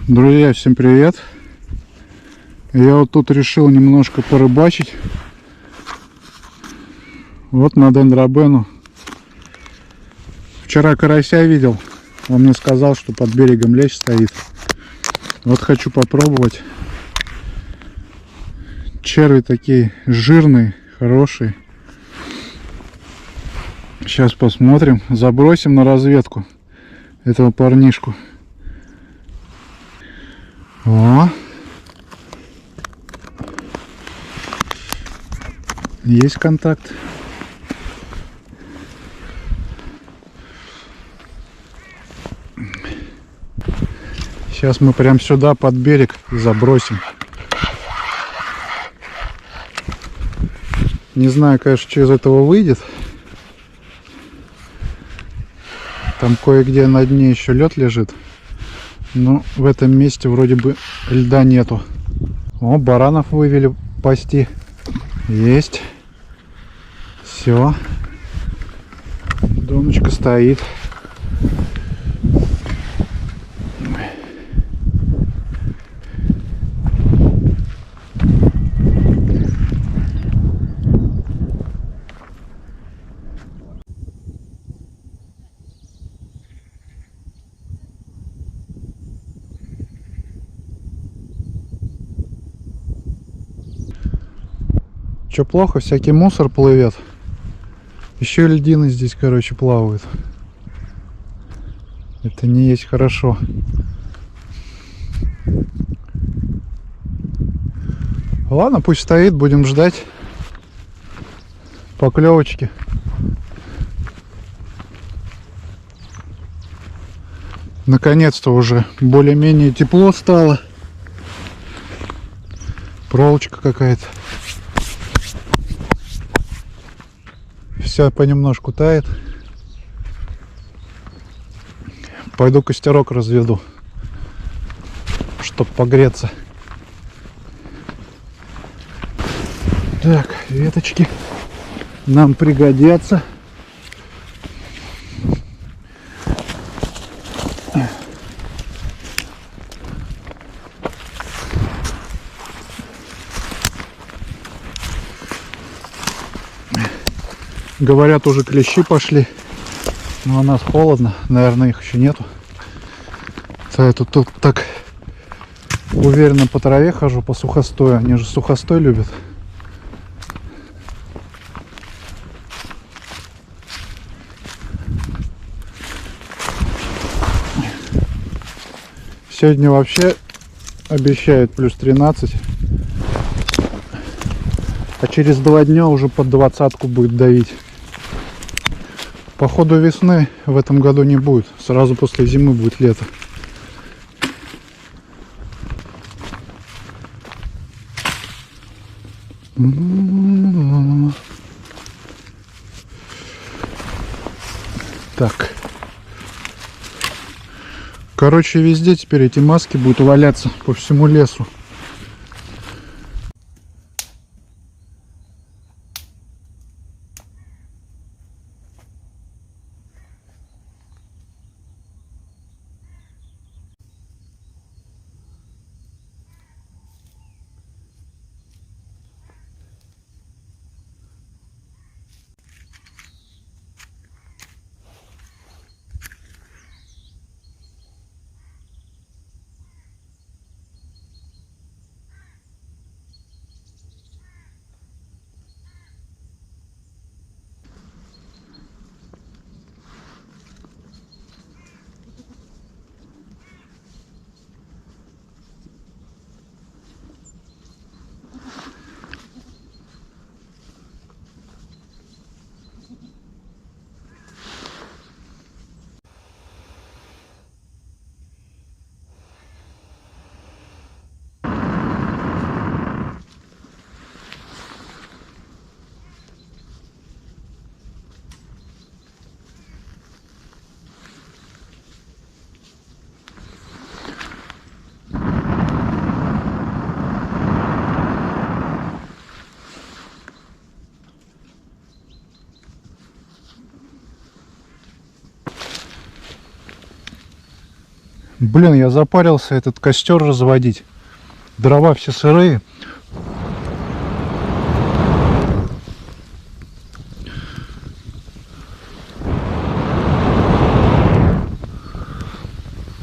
Друзья, всем привет! Я вот тут решил немножко порыбачить. Вот на Дендробену. Вчера карася видел. Он мне сказал, что под берегом лещ стоит. Вот хочу попробовать. Черви такие жирные, хорошие. Сейчас посмотрим. Забросим на разведку этого парнишку. О! Есть контакт. Сейчас мы прям сюда под берег забросим. Не знаю, конечно, что из этого выйдет. Там кое-где на дне еще лед лежит. Но в этом месте вроде бы льда нету. О, баранов вывели пасти. Есть. Все. Доночка стоит. Че плохо, всякий мусор плывет. Еще и льдины здесь, короче, плавают. Это не есть хорошо. Ладно, пусть стоит, будем ждать поклевочки. Наконец-то уже более-менее тепло стало. Проволочка какая-то. Все понемножку тает. Пойду костерок разведу, чтоб погреться. Так, веточки нам пригодятся. Говорят, уже клещи пошли. Но у нас холодно. Наверное, их еще нету. Я тут так уверенно по траве хожу, по сухостою. Они же сухостой любят. Сегодня вообще обещают плюс 13. А через 2 дня уже под 20-ку будет давить. Походу весны в этом году не будет. Сразу после зимы будет лето. Так. Короче, везде теперь эти маски будут валяться по всему лесу. Блин, я запарился этот костер разводить. Дрова все сырые.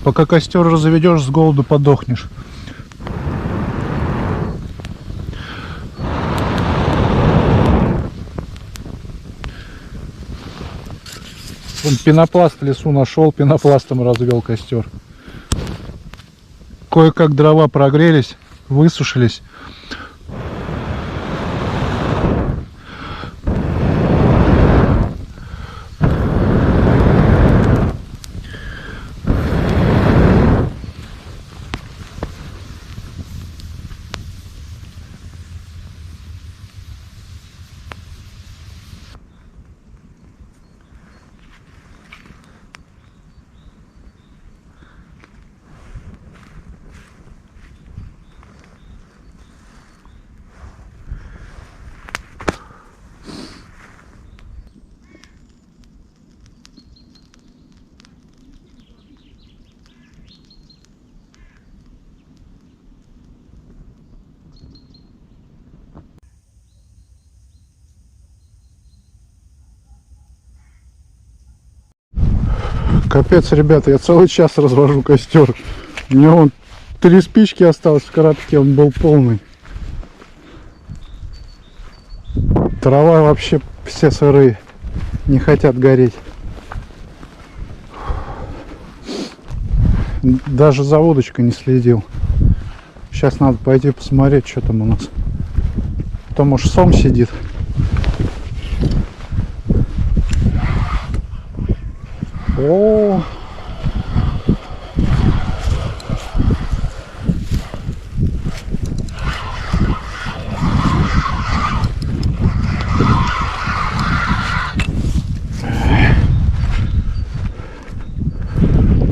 Пока костер разведешь, с голоду подохнешь. Вон пенопласт в лесу нашел, пенопластом развел костер. Кое-как дрова прогрелись, высушились. Капец, ребята, я целый час развожу костер. У меня вон 3 спички осталось в коробке, он был полный. Трава вообще все сырые, не хотят гореть. Даже за удочкой не следил. Сейчас надо пойти посмотреть, что там у нас. Там уж сом сидит. О,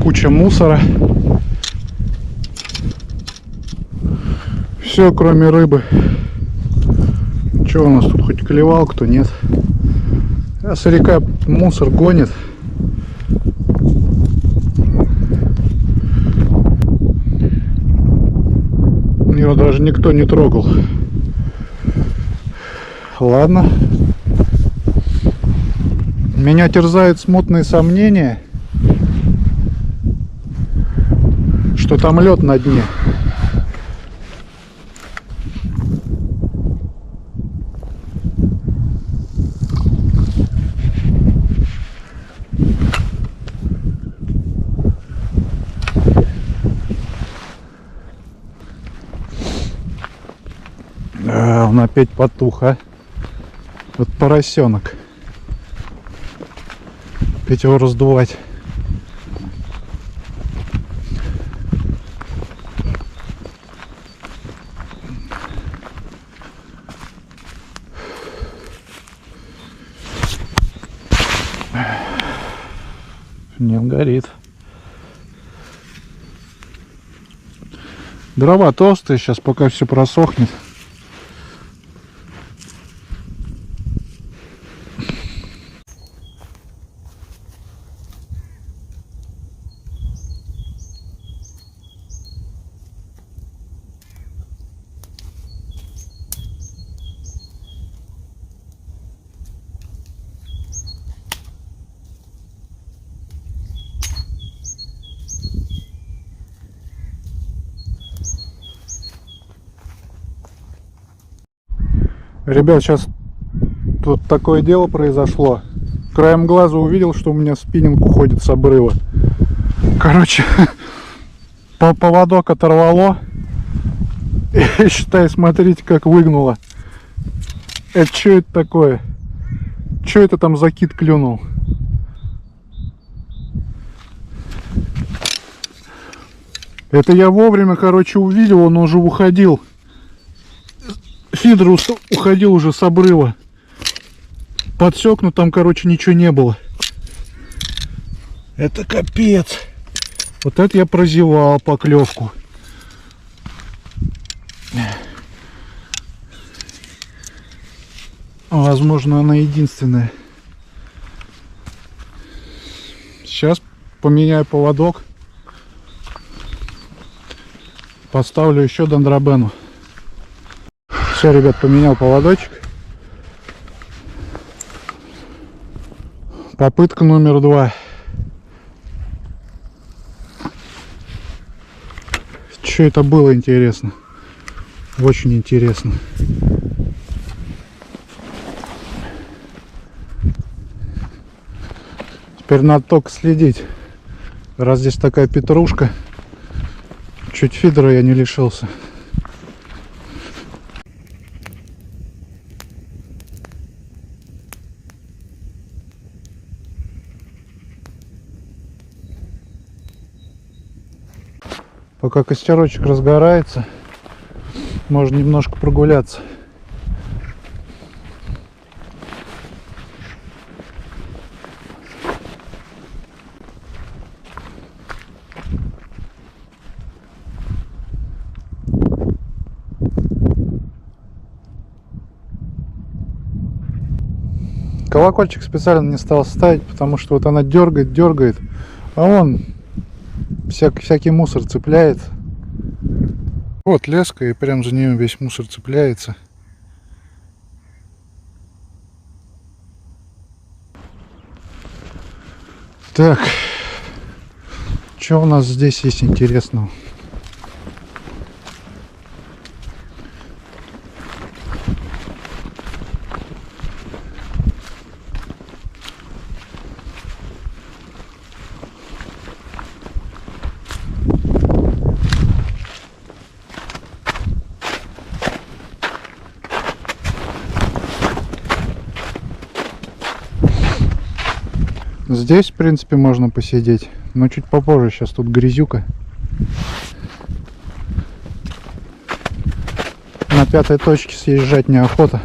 куча мусора. Все, кроме рыбы. Что у нас тут, хоть клевал кто, нет? Сейчас река мусор гонит. Его даже никто не трогал. Ладно. Меня терзают смутные сомнения, что там лед на дне. Он опять потух, а? Вот поросенок. Опять его раздувать. Не горит. Дрова толстые, сейчас пока все просохнет. Ребят, сейчас тут такое дело произошло. Краем глаза увидел, что у меня спиннинг уходит с обрыва. Короче, поводок оторвало. И считай, смотрите, как выгнуло. Это что это такое? Что это там за кит клюнул? Это я вовремя, короче, увидел, он уже уходил. Фидер уходил уже с обрыва. Подсек, но там, короче, ничего не было. Это капец. Вот это я прозевал поклевку. Возможно, она единственная. Сейчас поменяю поводок. Поставлю еще дендробену. Все, ребят, поменял поводочек. Попытка номер 2. Что это было, интересно? Очень интересно. Теперь надо только следить. Раз здесь такая петрушка, чуть фидера я не лишился. Пока костерочек разгорается, можно немножко прогуляться. Колокольчик специально не стал ставить, потому что вот она дергает, а он всякий мусор цепляет. Вот леска, и прям за нее весь мусор цепляется. Так, что у нас здесь есть интересного? Здесь, в принципе, можно посидеть, но чуть попозже. Сейчас тут грязюка. На 5-й точке съезжать неохота.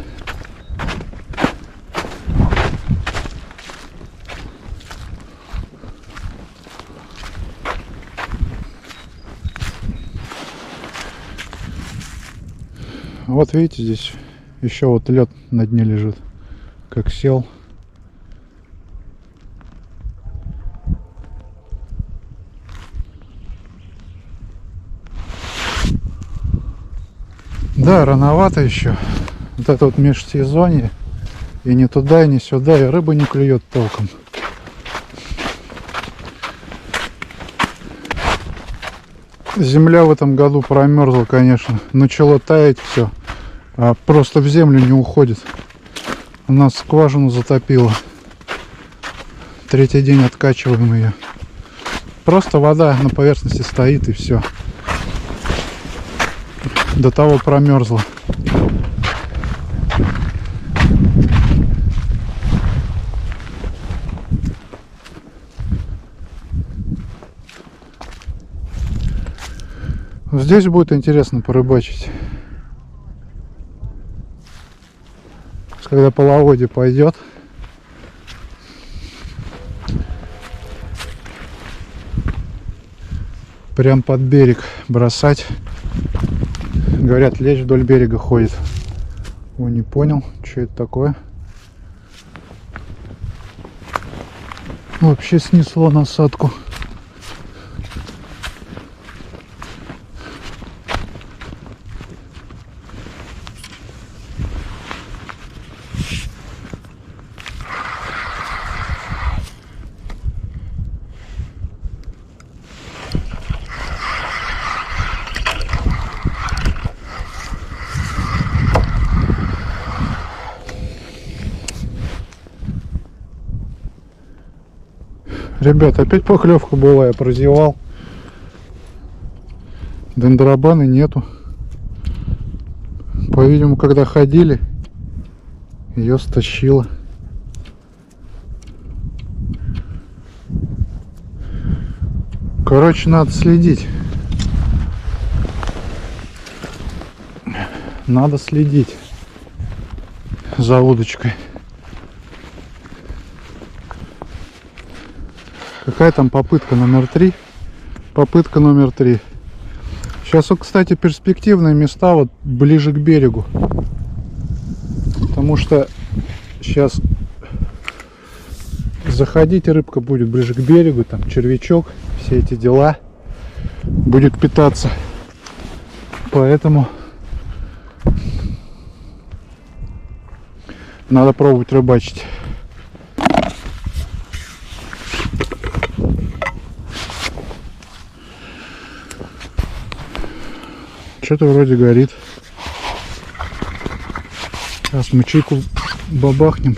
Вот видите, здесь еще вот лед на дне лежит, как сел. Да, рановато еще. Вот это вот межсезонье. И не туда, и не сюда, и рыба не клюет толком. Земля в этом году промерзла, конечно. Начало таять все. А просто в землю не уходит. У нас скважину затопило. 3-й день откачиваем ее. Просто вода на поверхности стоит, и все. До того промерзла. Здесь будет интересно порыбачить. Когда половодье пойдет. Прям под берег бросать. Говорят, лещ вдоль берега ходит. Ой, не понял, что это такое. Вообще снесло насадку. Ребят, опять поклевка была, я прозевал. Дендробаны нету. По-видимому, когда ходили, ее стащило. Короче, надо следить. Надо следить за удочкой. Какая там попытка номер 3? Попытка номер 3. Сейчас, вот, кстати, перспективные места вот ближе к берегу. Потому что сейчас заходить рыбка будет ближе к берегу. Там червячок, все эти дела. Будет питаться. Поэтому надо пробовать рыбачить. Что-то вроде горит. Сейчас мы чайку бабахнем.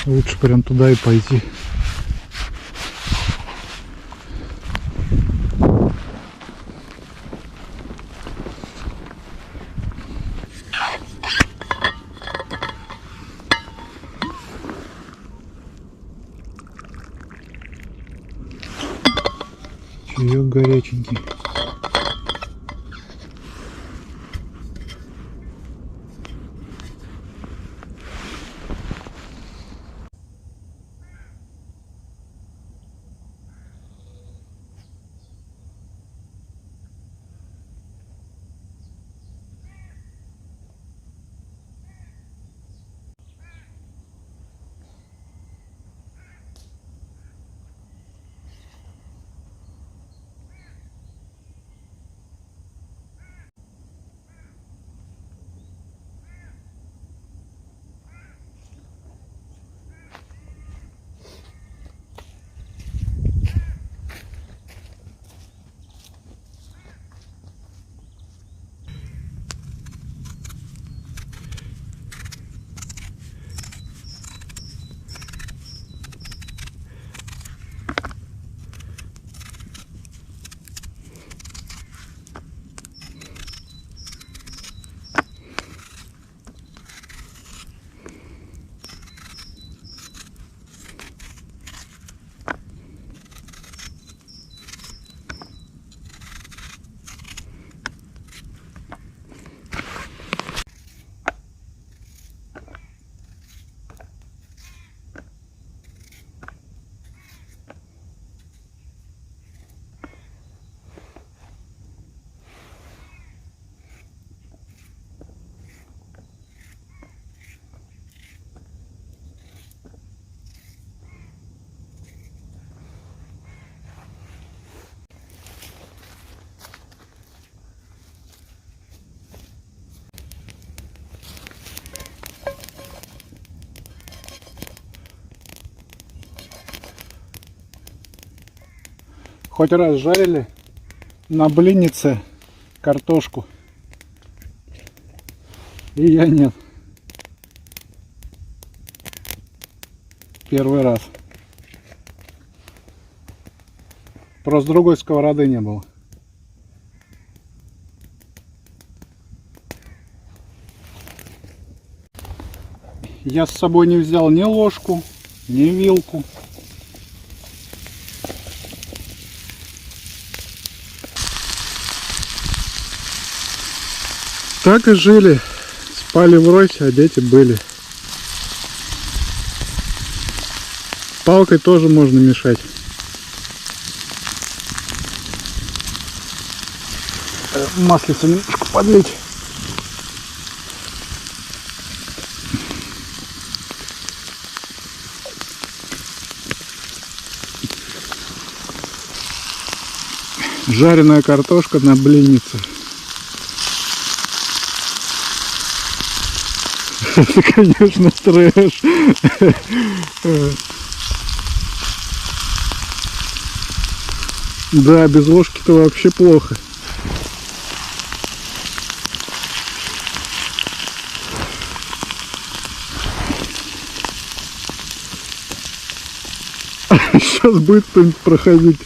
Лучше прям туда и пойти. Чаек горяченький. Хоть раз жарили на блиннице картошку? И я нет. Первый раз. Просто другой сковороды не было. Я с собой не взял ни ложку, ни вилку. Так и жили. Спали врозь, а дети были. Палкой тоже можно мешать. Маслица немножко подлить. Жареная картошка на блиннице. Это, конечно, трэш. Да, без ложки-то вообще плохо. Сейчас будет кто-нибудь проходить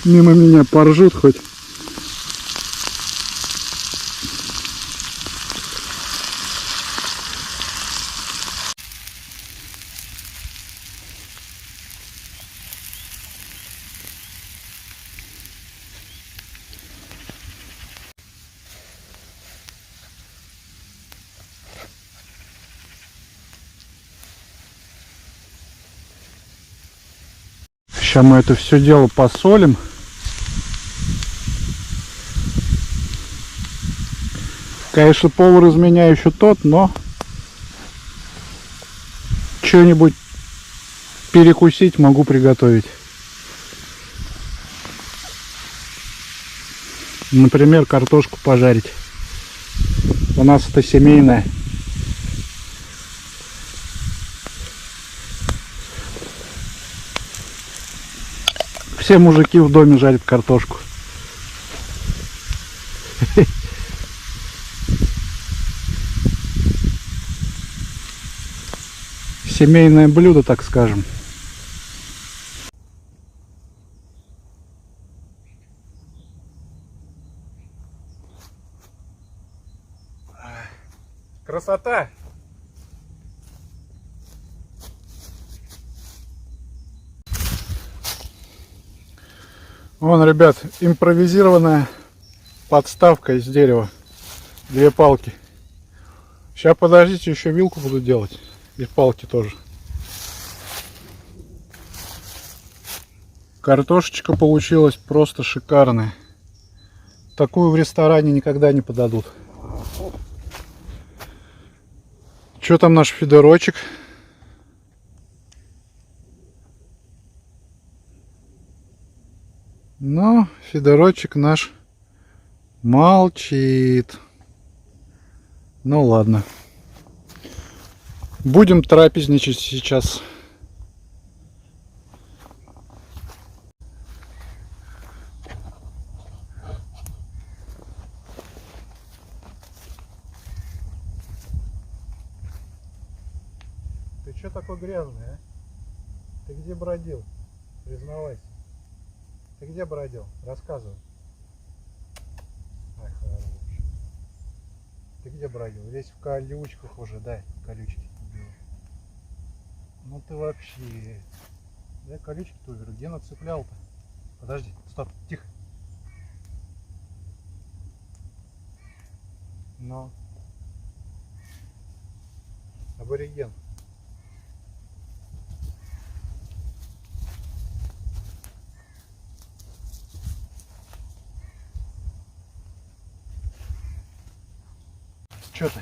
мимо меня, поржут хоть. Сейчас мы это все дело посолим. Конечно, повар из меня еще тот, но что-нибудь перекусить могу приготовить. Например, картошку пожарить. У нас это семейное. Все мужики в доме жарят картошку. Семейное блюдо, так скажем. Красота! Вон, ребят, импровизированная подставка из дерева. 2 палки. Сейчас, подождите, еще вилку буду делать. И палки тоже. Картошечка получилась просто шикарная. Такую в ресторане никогда не подадут. Что там наш фидерочек? Но фидерочек наш молчит. Ну ладно. Будем трапезничать сейчас. Ты что такой грязный, а? Ты где бродил? Признавайся. Ты где бродил? Рассказывай. Ай, хорош. Ты где бродил? Весь в колючках уже, дай колючки. Ну ты вообще. Дай колючки-то уберу. Где нацеплял-то? Подожди, стоп, тихо. Ну. Абориген. Что ты?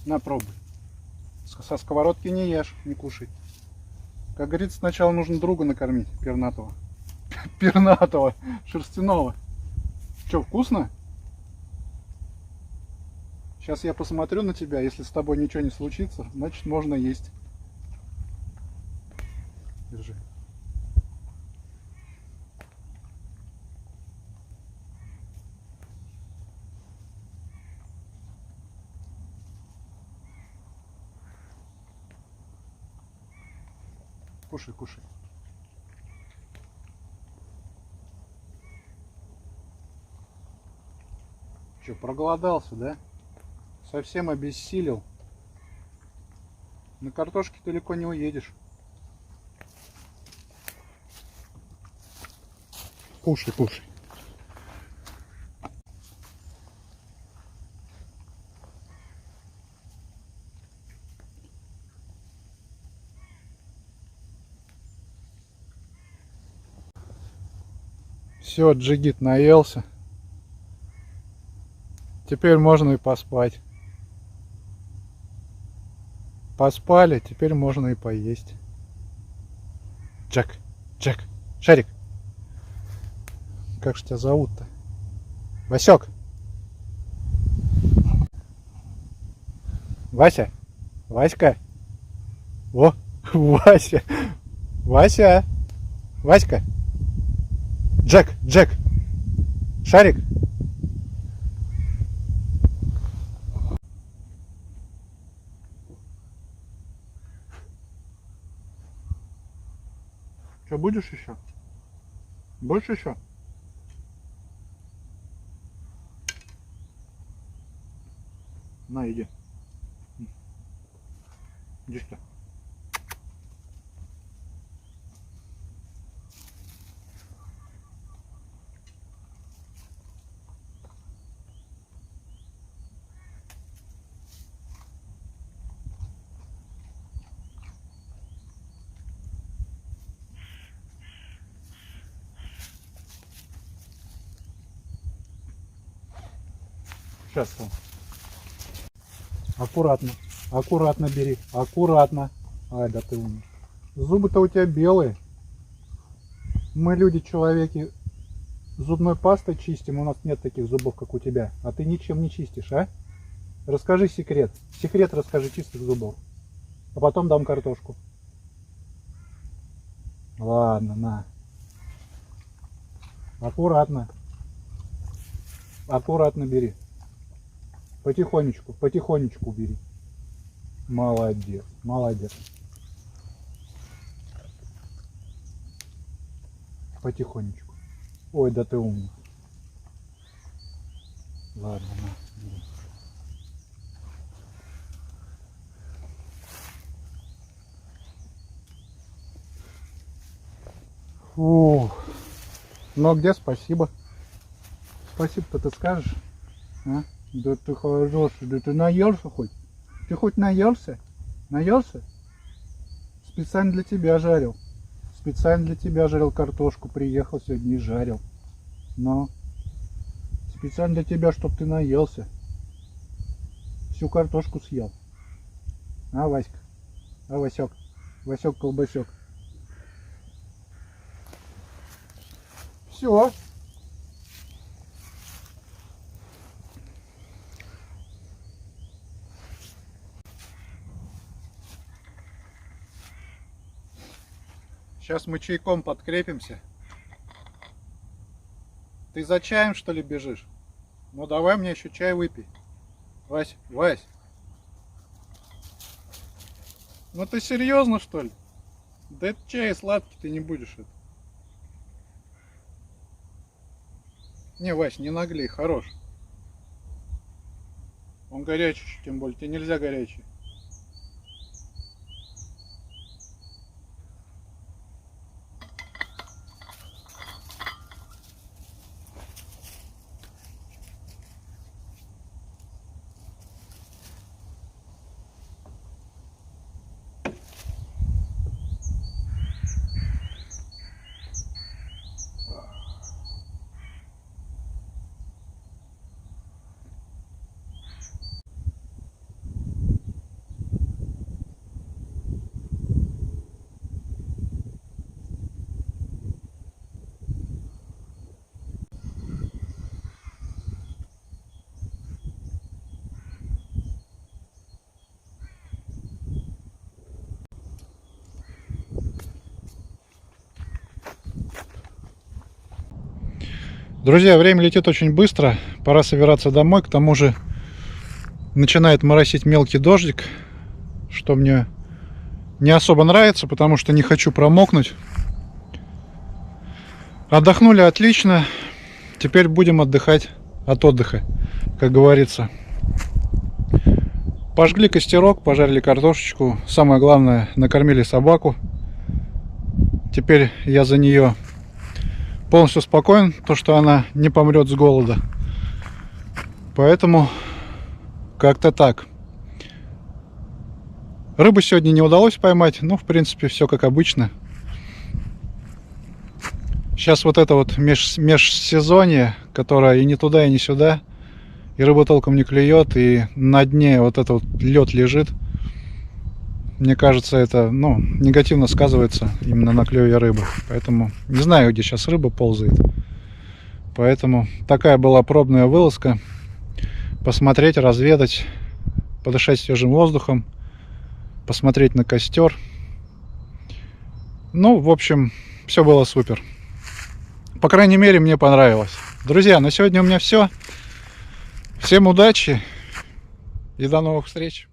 На, пробуй. Со сковородки не ешь, не кушай. Как говорится, сначала нужно друга накормить, пернатого. Пернатого, шерстяного. Что, вкусно? Сейчас я посмотрю на тебя, если с тобой ничего не случится, значит можно есть. Держи. Кушай, кушай. Че, проголодался, да? Совсем обессилел. На картошке далеко не уедешь. Кушай, кушай. Все, джигит наелся. Теперь можно и поспать. Поспали, теперь можно и поесть. Джек, Джек, Шарик. Как же тебя зовут-то? Васек. Вася. Васька. О, Вася. Вася. Васька. Джек, Джек. Шарик. Что, будешь еще? Больше еще? На, иди. Иди сюда. Сейчас. Аккуратно. Аккуратно бери. Аккуратно. Ай, да ты умный. Зубы-то у тебя белые. Мы, люди, человеки, зубной пастой чистим. У нас нет таких зубов, как у тебя. А ты ничем не чистишь, а? Расскажи секрет. Секрет расскажи чистых зубов. А потом дам картошку. Ладно, на. Аккуратно. Аккуратно бери. Потихонечку, потихонечку бери. Молодец, молодец. Потихонечку. Ой, да ты умный. Ладно, на. Бери. Фух. Ну где спасибо? Спасибо-то ты скажешь? А? Да ты хороший, да ты наелся хоть? Ты хоть наелся? Наелся? Специально для тебя жарил. Специально для тебя жарил картошку. Приехал сегодня и жарил. Но специально для тебя, чтоб ты наелся. Всю картошку съел. А, Васька? А, Васек? Васек-колбасек. Все. Сейчас мы чайком подкрепимся. Ты за чаем, что ли, бежишь? Ну давай мне еще чай выпей. Вась, Вась. Ну ты серьезно, что ли? Да это чай сладкий, ты не будешь это. Не, Вась, не наглей, хорош. Он горячий, тем более, тебе нельзя горячий. Друзья, время летит очень быстро, пора собираться домой, к тому же начинает моросить мелкий дождик, что мне не особо нравится, потому что не хочу промокнуть. Отдохнули отлично, теперь будем отдыхать от отдыха, как говорится. Пожгли костерок, пожарили картошечку, самое главное, накормили собаку. Теперь я за нее полностью спокоен, то что она не помрет с голода. Поэтому как-то так. Рыбу сегодня не удалось поймать, но в принципе все как обычно. Сейчас вот это вот межсезонье, которое и не туда, и не сюда, и рыба толком не клюет, и на дне вот этот вот лед лежит. Мне кажется, это, ну, негативно сказывается именно на клеве рыбы. Поэтому не знаю, где сейчас рыба ползает. Поэтому такая была пробная вылазка. Посмотреть, разведать, подышать свежим воздухом, посмотреть на костер. Ну, в общем, все было супер. По крайней мере, мне понравилось. Друзья, на сегодня у меня все. Всем удачи и до новых встреч.